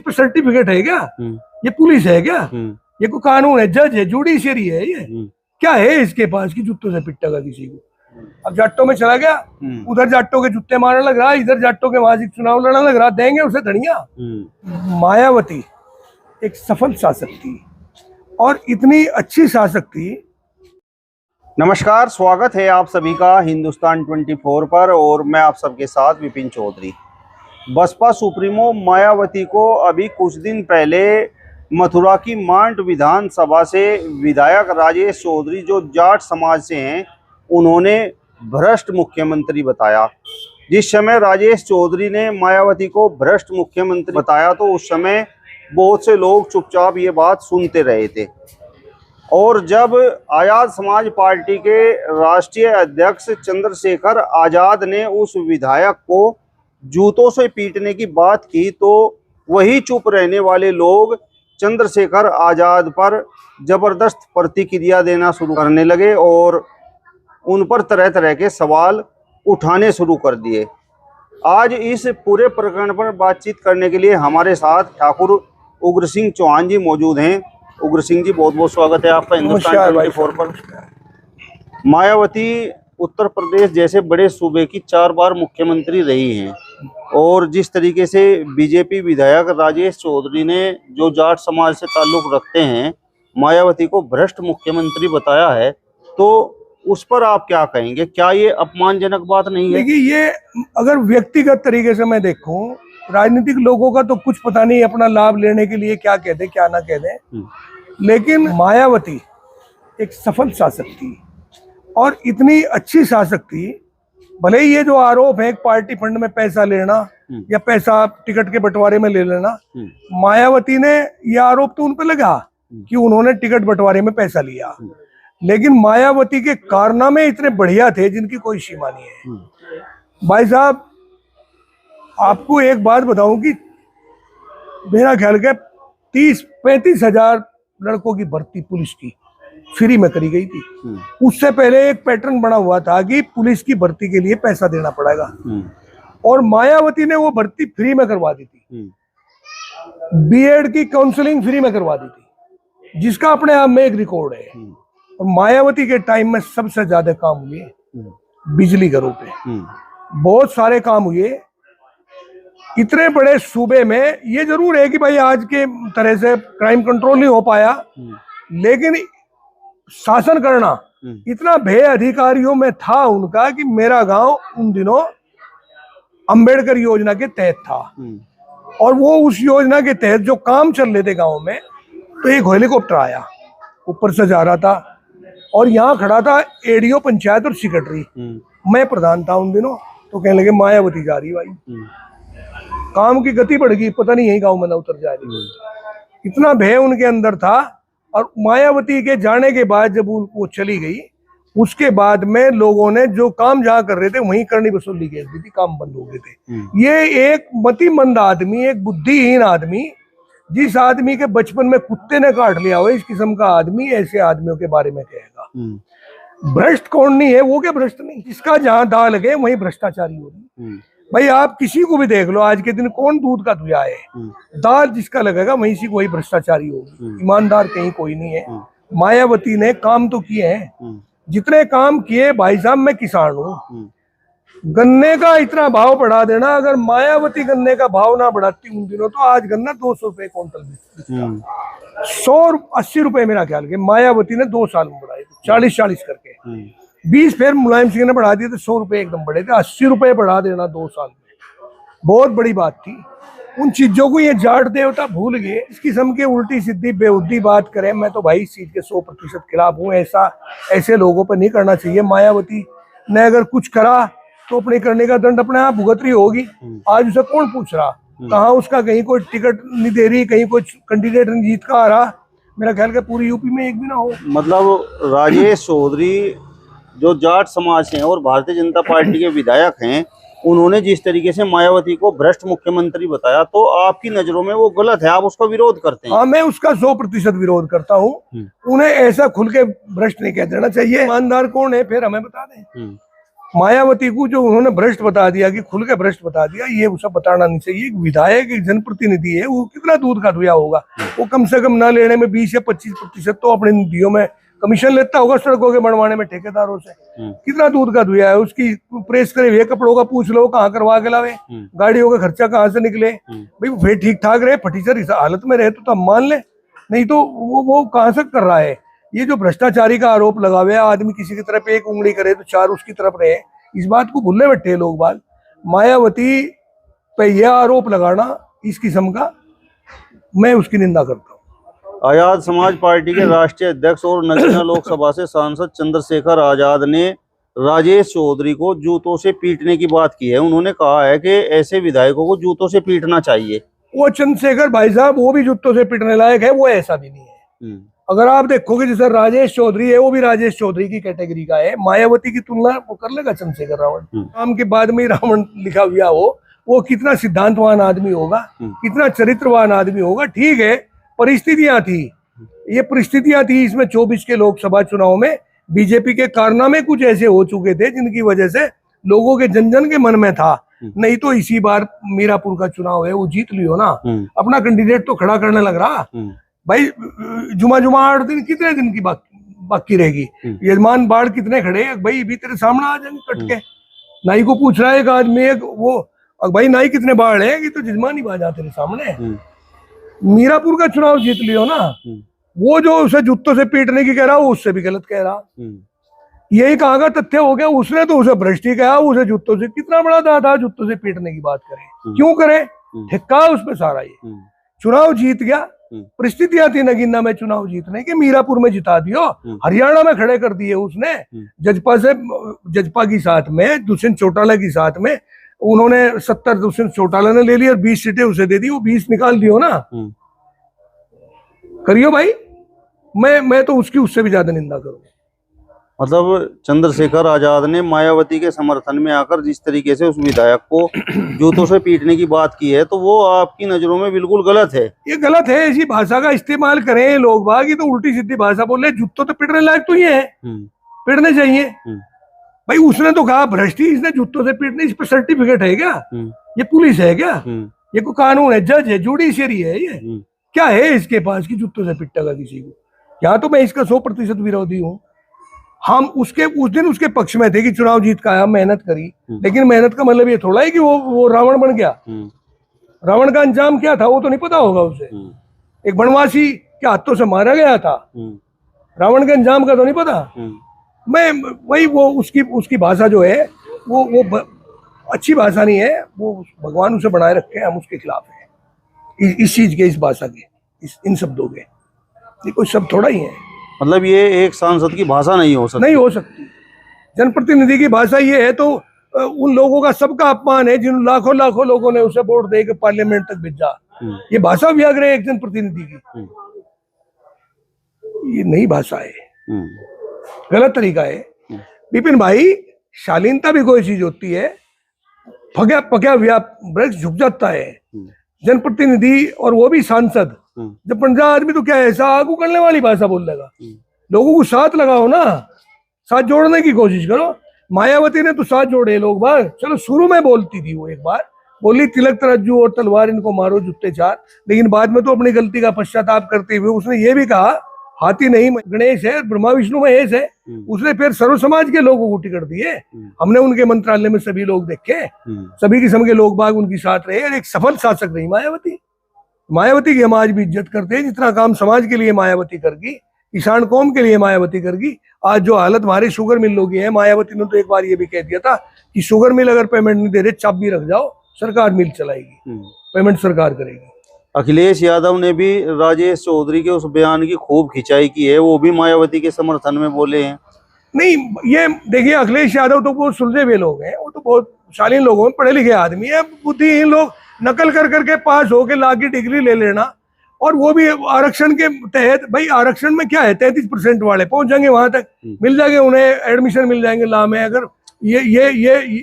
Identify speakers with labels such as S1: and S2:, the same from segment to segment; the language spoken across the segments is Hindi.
S1: पे सर्टिफिकेट है क्या? ये पुलिस है क्या? ये कोई कानून है? जज है? जुडिशियरी है? ये क्या है इसके पास कि जुत्तों से पिटेगा किसी को? अब जाटों में चला गया, उधर जाटों के जुत्ते मारने लग रहा, इधर जाटों के वहां चुनाव लड़ने लग रहा, देंगे उसे धनिया। मायावती एक सफल शासक थी और इतनी अच्छी शासक थी।
S2: नमस्कार, स्वागत है आप सभी का हिंदुस्तान 24 पर और मैं आप सबके साथ विपिन चौधरी। बसपा सुप्रीमो मायावती को अभी कुछ दिन पहले मथुरा की मांड विधानसभा से विधायक राजेश चौधरी जो जाट समाज से हैं उन्होंने भ्रष्ट मुख्यमंत्री बताया। जिस समय राजेश चौधरी ने मायावती को भ्रष्ट मुख्यमंत्री बताया तो उस समय बहुत से लोग चुपचाप ये बात सुनते रहे थे। और जब आजाद समाज पार्टी के राष्ट्रीय अध्यक्ष चंद्रशेखर आजाद ने उस विधायक को जूतों से पीटने की बात की तो वही चुप रहने वाले लोग चंद्रशेखर आजाद पर जबरदस्त प्रतिक्रिया देना शुरू करने लगे और उन पर तरह तरह के सवाल उठाने शुरू कर दिए। आज इस पूरे प्रकरण पर बातचीत करने के लिए हमारे साथ ठाकुर उग्र सिंह चौहान जी मौजूद हैं। उग्र सिंह जी, बहुत बहुत स्वागत है आपका हिंदुस्तान 24 पर। मायावती उत्तर प्रदेश जैसे बड़े सूबे की 4 बार मुख्यमंत्री रही हैं और जिस तरीके से बीजेपी विधायक राजेश चौधरी ने जो जाट समाज से ताल्लुक रखते हैं मायावती को भ्रष्ट मुख्यमंत्री बताया है, तो उस पर आप क्या कहेंगे? क्या ये अपमानजनक बात नहीं है?
S1: देखिए, ये अगर व्यक्तिगत तरीके से मैं देखूं, राजनीतिक लोगों का तो कुछ पता नहीं अपना लाभ लेने के लिए क्या कह दे क्या ना कह दे, लेकिन मायावती एक सफल शासक थी और इतनी अच्छी शासक थी। भले ही ये जो आरोप है पार्टी फंड में पैसा लेना या पैसा टिकट के बंटवारे में ले लेना, मायावती ने ये आरोप तो उन पे लगा कि उन्होंने टिकट बंटवारे में पैसा लिया, लेकिन मायावती के कारनामे इतने बढ़िया थे जिनकी कोई सीमा नहीं है। भाई साहब, आपको एक बात बताऊं कि मेरा ख्याल के 30-35 हजार लड़कों की भर्ती पुलिस की फ्री में करी गई थी। उससे पहले एक पैटर्न बना हुआ था कि पुलिस की भर्ती के लिए पैसा देना पड़ेगा और मायावती ने वो भर्ती फ्री में करवा दी थी। बीएड की काउंसलिंग फ्री में करवा दी थी, जिसका अपने आप में एक रिकॉर्ड है। और मायावती के टाइम में सबसे ज्यादा काम हुए बिजली घरों पे, बहुत सारे काम हुए इतने बड़े सूबे में। ये जरूर है कि भाई आज के तरह से क्राइम कंट्रोल नहीं हो पाया, लेकिन शासन करना इतना भय अधिकारियों में था उनका कि मेरा गांव उन दिनों अंबेडकर योजना के तहत था और वो उस योजना के तहत जो काम चल रहे थे गांव में, तो एक हेलीकॉप्टर आया ऊपर से जा रहा था और यहाँ खड़ा था एडीओ पंचायत और सेक्रेटरी, मैं प्रधान था उन दिनों। तो कहने लगे मायावती जा रही भाई, काम की गति बढ़ गई, पता नहीं यही गांव में ना उतर जाएगी। इतना भय उनके अंदर था। और मायावती के जाने के बाद जब वो चली गई, उसके बाद में लोगों ने जो काम जहाँ कर रहे थे वहीं करनी वसूली की दी थी, काम बंद हो गए थे। ये एक मतिमंद आदमी, एक बुद्धिहीन आदमी, जिस आदमी के बचपन में कुत्ते ने काट लिया हो, इस किस्म का आदमी ऐसे आदमियों के बारे में कहेगा। भ्रष्ट कौन नहीं है? वो क्या भ्रष्ट नहीं, जिसका जहाँ दाल लगे वहीं भ्रष्टाचारी होगी। भाई आप किसी को भी देख लो, आज के दिन कौन दूध का धुआ है? दाल जिसका लगेगा वहीं से वही भ्रष्टाचारी होगी, ईमानदार कहीं कोई नहीं है। मायावती ने काम तो किए हैं, जितने काम किए। भाई साहब, मैं किसान हूँ, गन्ने का इतना भाव बढ़ा देना, अगर मायावती गन्ने का भाव ना बढ़ाती उन दिनों तो आज गन्ना 200 रुपए क्विंटल, 180 रुपए मेरा ख्याल के मायावती ने 2 साल में बढ़ाए, 40-40 करके। 20 फिर मुलायम सिंह ने बढ़ा दिए तो 100 रुपए एकदम बढ़े थे। 80 रुपए बढ़ा देना 2 साल में बहुत बड़ी बात थी। उन चीजों को ये जाट देवता भूल गए। इस किस्म के उल्टी सीधी बेहुदी बात करें, मैं तो भाई इस चीज के 100% खिलाफ हूँ। ऐसे लोगों पर नहीं करना चाहिए। मायावती ने अगर कुछ करा तो अपने करने का दंड अपने आप भुगत रही होगी। आज उसे कौन पूछ रहा? कहाँ उसका कहीं कोई टिकट नहीं दे रही, कहीं कोई कैंडिडेट नहीं जीत का आ रहा। मेरा ख्याल का पूरी यूपी में एक भी ना हो।
S2: मतलब राजेश चौधरी जो जाट समाज से हैं और भारतीय जनता पार्टी के विधायक हैं, उन्होंने जिस तरीके से मायावती को भ्रष्ट मुख्यमंत्री बताया, तो आपकी नजरों में वो गलत है, आप उसका विरोध करते हैं?
S1: हाँ, मैं उसका 100% विरोध करता हूँ। उन्हें ऐसा खुल के भ्रष्ट नहीं कह देना चाहिए। ईमानदार कौन है फिर हमें बता दें। मायावती को जो उन्होंने भ्रष्ट बता दिया कि खुल के भ्रष्ट बता दिया, ये उसे बताना नहीं चाहिए। एक विधायक, एक जनप्रतिनिधि है, वो कितना दूध का धुआ होगा। वो कम से कम ना लेने में 20 या 25% तो अपने निधियों में कमीशन लेता होगा, सड़कों के बनवाने में ठेकेदारों से। कितना दूध का धुआ है। उसकी प्रेस करे हुए कपड़ों का पूछ लो कहाँ करवा के लावे, गाड़ियों का खर्चा कहाँ से निकले। भाई फिर ठीक ठाक रहे, फटीचर इस हालत में रहे तो हम मान ले, नहीं तो वो कहाँ से कर रहा है। ये जो भ्रष्टाचारी का आरोप लगावे, आदमी किसी की तरफ एक उंगली करे तो चार उसकी तरफ रहे, इस बात को भूलने बैठे लोग बात। मायावती पे यह आरोप लगाना इस किस्म का, मैं उसकी निंदा करता हूँ।
S2: आजाद समाज पार्टी के राष्ट्रीय अध्यक्ष और नगीना लोकसभा से सांसद चंद्रशेखर आजाद ने राजेश चौधरी को जूतों से पीटने की बात की है। उन्होंने कहा है कि ऐसे विधायकों को जूतों से पीटना चाहिए।
S1: वो चंद्रशेखर भाई साहब वो भी जूतों से पीटने लायक है, वो ऐसा भी नहीं है। अगर आप देखोगे जैसे राजेश चौधरी है, वो भी राजेश चौधरी की कैटेगरी का है। मायावती की तुलना वो कर लेगा चंद्रशेखर रावण। नाम के बाद में रावण लिखा हुआ हो, वो कितना सिद्धांतवान आदमी होगा, कितना चरित्रवान आदमी होगा। ठीक है, परिस्थितियां थी, ये परिस्थितियां थी इसमें 24 के लोकसभा चुनाव में बीजेपी के कारनामे कुछ ऐसे हो चुके थे जिनकी वजह से लोगों के जन जन के मन में था। नहीं तो इसी बार मीरापुर का चुनाव है वो जीत लियो ना, अपना कैंडिडेट तो खड़ा करने लग रहा। भाई जुमा 8 दिन कितने दिन की बाकी रहेगी। यजमान बाढ़ कितने खड़े, भाई भी तेरे सामने आ जाएंगे कट के। नाई को पूछ रहा है एक आदमी, एक वो भाई नाई कितने बाढ़ है, कि तो यजमान ही बाजा तेरे सामने। मीरापुर का चुनाव जीत लियो ना, वो जो उसे जूतों से पीटने की कह रहा वो उससे भी गलत कह रहा। यही कहा का तथ्य हो गया। उसने तो उसे भ्रष्ट ही कहा, उसे जूतों से, कितना बड़ा दादा जूतों से पीटने की बात करे, क्यों करे, ठिक्का उसमें सारा। ये चुनाव जीत गया, परिस्थितियां थी नगीना में चुनाव जीतने के, मीरापुर में जिता दियो, हरियाणा में खड़े कर दिए उसने। जजपा की साथ में, दुष्यंत चौटाला की साथ में उन्होंने 70 दुष्यंत चौटाला ने ले ली और 20 सीटें उसे दे दी, वो 20 निकाल दियो ना। करियो भाई, मैं तो उससे भी ज्यादा निंदा करूंगा।
S2: मतलब चंद्रशेखर आजाद ने मायावती के समर्थन में आकर जिस तरीके से उस विधायक को जूतों से पीटने की बात की है, तो वो आपकी नजरों में बिल्कुल गलत है।
S1: ये गलत है, ऐसी भाषा का इस्तेमाल करें लोग बाग, तो उल्टी सीधी भाषा बोले। जूतों तो पीटने लायक तो ये है, पीटने चाहिए। भाई उसने तो कहा भ्रष्टी, इसने जूतों से पीटने, इस पर सर्टिफिकेट है क्या? ये पुलिस है क्या? ये कोई कानून है, जज है, जुडिशियरी है, ये क्या है इसके पास कि जूतों से पिटेगा किसी को? यहाँ तो मैं इसका 100% विरोधी हूँ। हम उस दिन उसके पक्ष में थे कि चुनाव जीत का आया, मेहनत करी, लेकिन मेहनत का मतलब ये थोड़ा है कि वो रावण बन गया। रावण का अंजाम क्या था वो तो नहीं पता होगा उसे। एक बनवासी के हाथों से मारा गया था, रावण के अंजाम का तो नहीं पता। मैं वही वो उसकी भाषा जो है वो अच्छी भाषा नहीं है। वो भगवान उसे बनाए रखे, हम उसके खिलाफ हैं इस चीज के, इस भाषा के, इन शब्दों के। ये कोई शब्द थोड़ा ही है।
S2: मतलब ये एक सांसद की भाषा नहीं हो सकती।
S1: जनप्रतिनिधि की भाषा ये है तो उन लोगों का सबका अपमान है जिन लाखों लोगों ने उसे वोट दे के पार्लियामेंट तक भेजा। ये भाषा व्याग्र है एक जनप्रतिनिधि की, ये नई भाषा है, गलत तरीका है। विपिन भाई, शालीनता भी कोई चीज होती है, फग्या पक्या वृक्ष झुक जाता है। जनप्रतिनिधि और वो भी सांसद, जब पंजा आदमी तो क्या ऐसा आगू करने वाली भाषा बोल देगा। लोगों को साथ लगाओ ना, साथ जोड़ने की कोशिश करो। मायावती ने तो साथ जोड़े लोग बार। चलो शुरू में बोलती थी वो, एक बार बोली तिलक तराजू और तलवार इनको मारो जूते चार, लेकिन बाद में तो अपनी गलती का पश्चाताप करते हुए उसने ये भी कहा हाथी नहीं गणेश है, ब्रह्मा विष्णु महेश है। उसने फिर सर्व समाज के लोगों को टिकट दिए। हमने उनके मंत्रालय में सभी लोग देखे, सभी किस्म के लोग बाग उनकी साथ रहे और एक सफल शासक रही मायावती की हम आज भी इज्जत करते हैं। जितना काम समाज के लिए मायावती करगी, किसान कौम के लिए मायावती करगी। आज जो हालत हमारी शुगर मिलों की है, मायावती ने तो एक बार ये भी कह दिया था कि शुगर मिल अगर पेमेंट नहीं दे रहे, चाबी रख जाओ, सरकार मिल चलाएगी, पेमेंट सरकार करेगी।
S2: अखिलेश यादव ने भी राजेश चौधरी के उस बयान की खूब खिंचाई की है, वो भी मायावती के समर्थन में बोले हैं।
S1: नहीं, ये देखिए अखिलेश यादव तो बहुत सुलझे हुए लोग हैं, वो तो बहुत शालीन लोग हैं, पढ़े लिखे आदमी है, बुद्धिहीन लोग नकल कर करके पास होके ला की डिग्री ले लेना, और वो भी आरक्षण के तहत। भाई आरक्षण में क्या है, 33% वाले पहुंच जाएंगे वहां तक, मिल जाएंगे उन्हें एडमिशन मिल जाएंगे ला में। अगर ये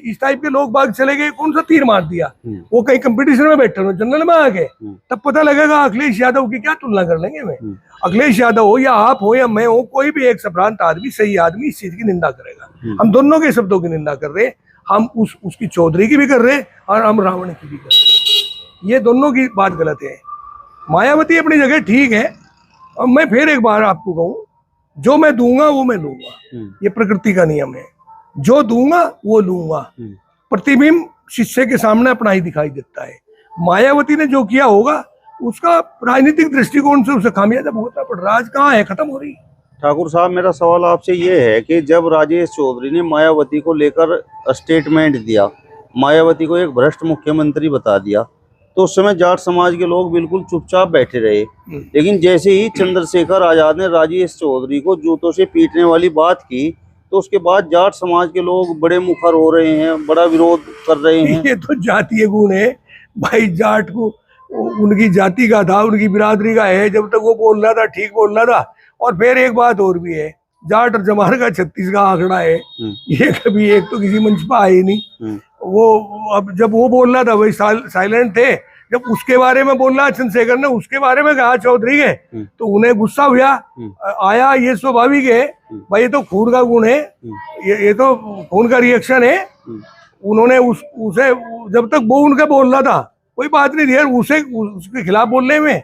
S1: इस टाइप के लोग बाग चले गए, कौन सा तीर मार दिया, वो कहीं कंपटीशन में बैठे हो जनरल में आके, तब पता लगेगा। अखिलेश यादव की क्या तुलना कर लेंगे में? अखिलेश यादव हो या आप हो या मैं हो, कोई भी एक संभ्रांत आदमी, सही आदमी इस चीज की निंदा करेगा। हम दोनों के शब्दों की निंदा कर रहे हैं। हम उसकी चौधरी की भी कर रहे हैं और हम रावण की भी कर रहे हैं। ये दोनों की बात गलत है। मायावती अपनी जगह ठीक है, और मैं फिर एक बार आपको कहूँ, जो मैं दूंगा वो मैं लूंगा, ये प्रकृति का नियम है। जो दूंगा वो लूंगा। प्रतिबिंब शिष्य के सामने अपना ही दिखाई देता है। मायावती ने जो किया होगा उसका राजनीतिक दृष्टिकोण से उसे खामियाजा भुगतना पड़ रहा। आज कहाँ है, खत्म हो रही।
S2: ठाकुर साहब, मेरा सवाल आपसे ये है कि जब राजेश चौधरी ने मायावती को लेकर स्टेटमेंट दिया, मायावती को एक भ्रष्ट मुख्यमंत्री बता दिया, तो उस समय जाट समाज के लोग बिल्कुल चुपचाप बैठे रहे। लेकिन जैसे ही चंद्रशेखर आजाद ने राजेश चौधरी को जूतों से पीटने वाली बात की, तो उसके बाद जाट समाज के लोग बड़े मुखर हो रहे हैं, बड़ा विरोध कर रहे हैं।
S1: ये तो जातीय गुण है भाई। जाट को उनकी जाति का था, उनकी बिरादरी का है। जब तक वो बोल रहा था ठीक बोल रहा था। और फिर एक बात और भी है, जाट और जमार का 36 का आंकड़ा है। ये कभी एक तो किसी मंच पर आए नहीं। वो अब जब वो बोल रहा था वही साइलेंट थे। जब उसके बारे में बोल रहा चंद्रशेखर ने, उसके बारे में कहा चौधरी के, तो उन्हें गुस्सा हुआ आया। ये स्वाभाविक है भाई, ये तो खून का गुण है, ये तो खून का रिएक्शन है। उन्होंने उसे जब तक वो उनका बोल रहा था कोई बात नहीं थी, उसे उसके खिलाफ बोलने में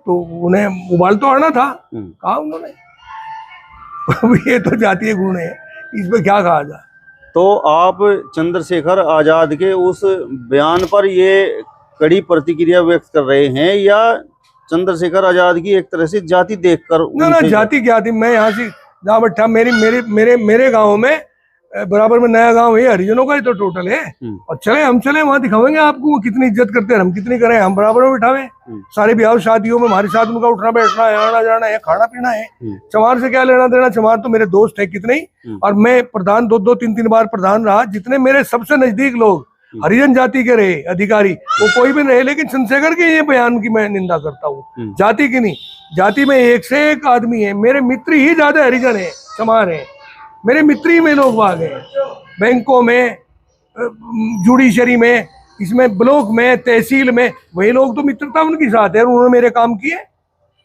S1: तो उन्हें उबाल तो आना था। कहा उन्होंने। ये तो जातीय गुण है, इसमें क्या कहा जाए।
S2: तो आप चंद्रशेखर आजाद के उस बयान पर ये कड़ी प्रतिक्रिया व्यक्त कर रहे हैं, या चंद्रशेखर आजाद की एक तरह से जाति देखकर?
S1: ना, जाति क्या थी। मैं यहाँ से जहाँ बैठा, मेरे गांव में बराबर में नया गांव है, हरिजनों का ही तो टोटल है। और हम चले वहां दिखावेंगे आपको कितनी इज्जत करते हैं, हम कितनी करें। हम बराबर में बिठावे। सारे ब्याह शादियों में हमारे साथ उनका उठना बैठना है, आना जाना है, खाना पीना है। चमार से क्या लेना देना, चमार तो मेरे दोस्त है कितने ही। और मैं प्रधान 2-3 बार प्रधान रहा। जितने मेरे सबसे नजदीक लोग हरिजन जाति के रहे अधिकारी, वो कोई भी रहे। लेकिन चंद्रशेखर के ये बयान की मैं निंदा करता हूँ, जाति की नहीं। जाति में एक से एक आदमी है। मेरे मित्र ही ज्यादा हरिजन है, चमार है। मेरे मित्र ही में लोग आ गए, बैंकों में, जुडिशरी में, इसमें ब्लॉक में, तहसील में, वही लोग तो मित्रता उनके साथ है। उन्होंने मेरे काम किए।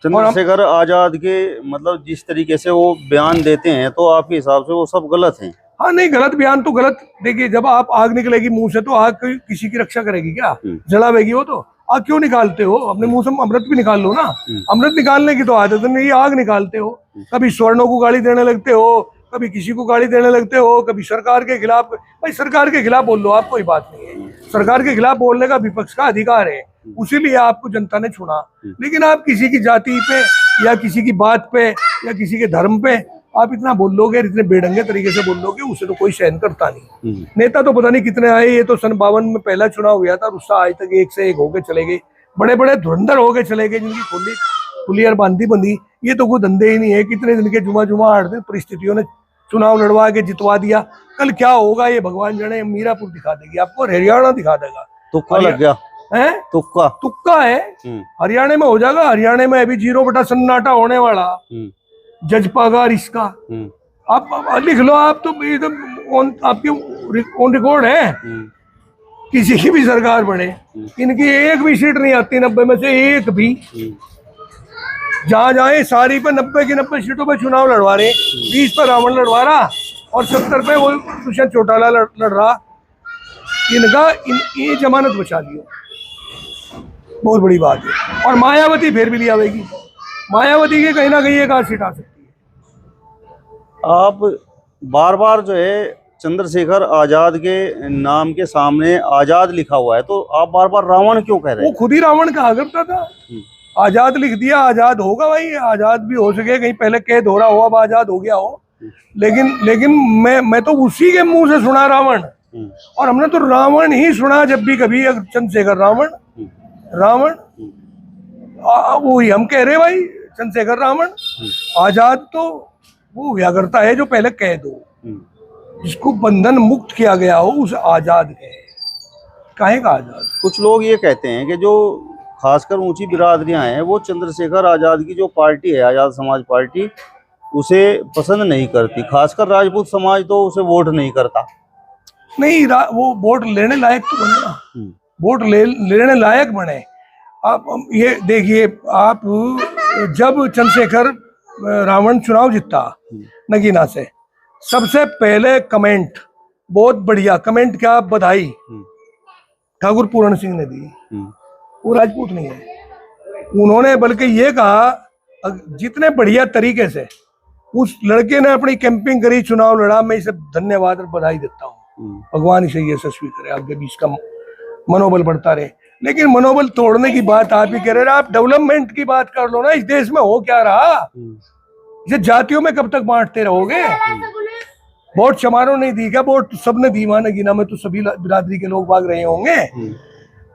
S2: चंद्रशेखर आजाद के मतलब जिस तरीके से वो बयान देते हैं, तो आपके हिसाब से वो सब गलत हैं?
S1: हाँ नहीं, गलत बयान तो गलत। देखिए, जब आप आग निकलेगी मुंह से तो आग किसी की रक्षा करेगी क्या? जलावेगी वो तो। आग क्यों निकालते हो? अपने मुंह से अमृत भी निकाल लो ना। अमृत निकालने की तो आदत नहीं, आग निकालते हो। कभी स्वर्णों को गाली देने लगते हो, कभी किसी को गाली देने लगते हो, कभी सरकार के खिलाफ। भाई सरकार के खिलाफ बोल लो, आप कोई बात नहीं है। सरकार के खिलाफ बोलने का विपक्ष का अधिकार है, उसीलिए आपको जनता ने चुना। लेकिन आप किसी की जाति पे या किसी की बात पे या किसी के धर्म पे आप इतना बोल लोगे, इतने बेढंगे तरीके से बोल लोगे, उसे तो कोई सहन करता नहीं। नेता तो पता नहीं कितने आए। ये तो सन 52 में पहला चुनाव हुआ था, उससे आज तक एक से एक होके चले गए। बड़े बड़े धुरंधर होके चले गए, जिनकी खुलियार बांधी बंदी। ये तो कोई धंधे ही नहीं है। कितने दिन के जुमा 8 दिन परिस्थितियों ने चुनाव लड़वा के जितवा दिया। कल क्या होगा ये भगवान जाने। मीरापुर दिखा देगी आपको, हरियाणा दिखा देगा।
S2: तुक्का लग गया
S1: है, तुक्का है। हरियाणा में हो जाएगा। हरियाणा में अभी 0 सन्नाटा होने वाला। जजपागार इसका आप लिख लो। आप तो एकदम आपके ऑन रिकॉर्ड है। किसी की भी सरकार बने, इनकी एक भी सीट नहीं आती 90 में से एक भी। जहां जाए सारी पे 90 की 90 सीटों पे चुनाव लड़वा रहे। 20 पे रावण लड़वा रहा और 70 पे वो दुष्यंत चौटाला लड़ रहा। इनका ये जमानत बचा लियो, बहुत बड़ी बात है। और मायावती फिर भी लिया आवेगी। मायावती के कहीं ना कहीं एक आध सीट आ सकती है।
S2: आप बार बार जो है चंद्रशेखर आजाद के नाम के सामने आजाद लिखा हुआ है, तो आप बार बार रावण क्यों कह रहे हैं?
S1: वो खुद ही रावण कहा करता था। आजाद लिख दिया, आजाद होगा भाई। आजाद भी हो सके, कहीं पहले कैद हो रहा हो, अब आजाद हो गया हो। लेकिन मैं तो उसी के मुंह से सुना रावण। और हमने तो रावण ही सुना जब भी कभी। चंद्रशेखर रावण वही हम कह रहे भाई। चंद्रशेखर रावण। आजाद तो वो हुआ करता है जो पहले कैद हो, जिसको बंधन मुक्त किया गया हो, उस आजाद के। काहे का आजाद?
S2: कुछ लोग ये कहते हैं कि जो खासकर ऊंची बिरादरियां हैं, वो चंद्रशेखर आजाद की जो पार्टी है, आजाद समाज पार्टी, उसे पसंद नहीं करती। खासकर राजपूत समाज तो उसे वोट नहीं करता।
S1: नहीं, वो वोट लेने लायक तो बने ना। वोट लेने लायक बने। आप ये देखिए, आप जब चंद्रशेखर रावण चुनाव जीता नगीना से, सबसे पहले कमेंट, बहुत बढ़िया कमेंट, क्या बधाई ठाकुर पूर्ण सिंह ने दी। वो राजपूत नहीं है, उन्होंने बल्कि ये कहा जितने बढ़िया तरीके से उस लड़के ने अपनी कैंपिंग करी, चुनाव लड़ा, मैं इसे धन्यवाद और बधाई देता हूँ। भगवान इसे यशस्वी करे, आगे भी इसका मनोबल बढ़ता रहे। लेकिन मनोबल तोड़ने की बात आप ही कह रहे हैं, आप डेवलपमेंट की बात कर लो ना। इस देश में हो क्या रहा, इसे जातियों में कब तक बांटते रहोगे? वोट समारोह नहीं दी क्या? वोट सबने दी, माना गिना में तो सभी बिरादरी के लोग भाग रहे होंगे।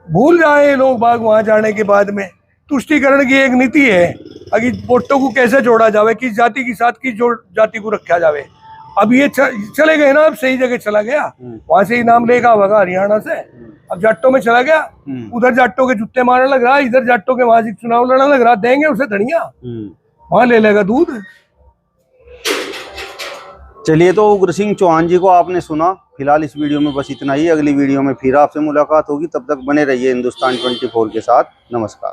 S1: भूल जाए लोग बाग वहां जाने के बाद में। तुष्टीकरण की एक नीति है, अगर वोटों को कैसे जोड़ा जावे, किस जाति के साथ किस जाति को रखा जावे। अब ये चले गए ना, अब सही जगह चला गया, वहां से ही नाम लेगा होगा हरियाणा से, अब जाटों में चला गया, उधर जाटों के जूते मारने लग रहा, इधर जाटों के वहां से चुनाव लड़ने लग रहा। देंगे उसे धनिया, वहां ले लेगा दूध।
S2: चलिए, तो उग्र सिंह चौहान जी को आपने सुना। फिलहाल इस वीडियो में बस इतना ही। अगली वीडियो में फिर आपसे मुलाकात होगी, तब तक बने रहिए हिंदुस्तान 24 के साथ। नमस्कार।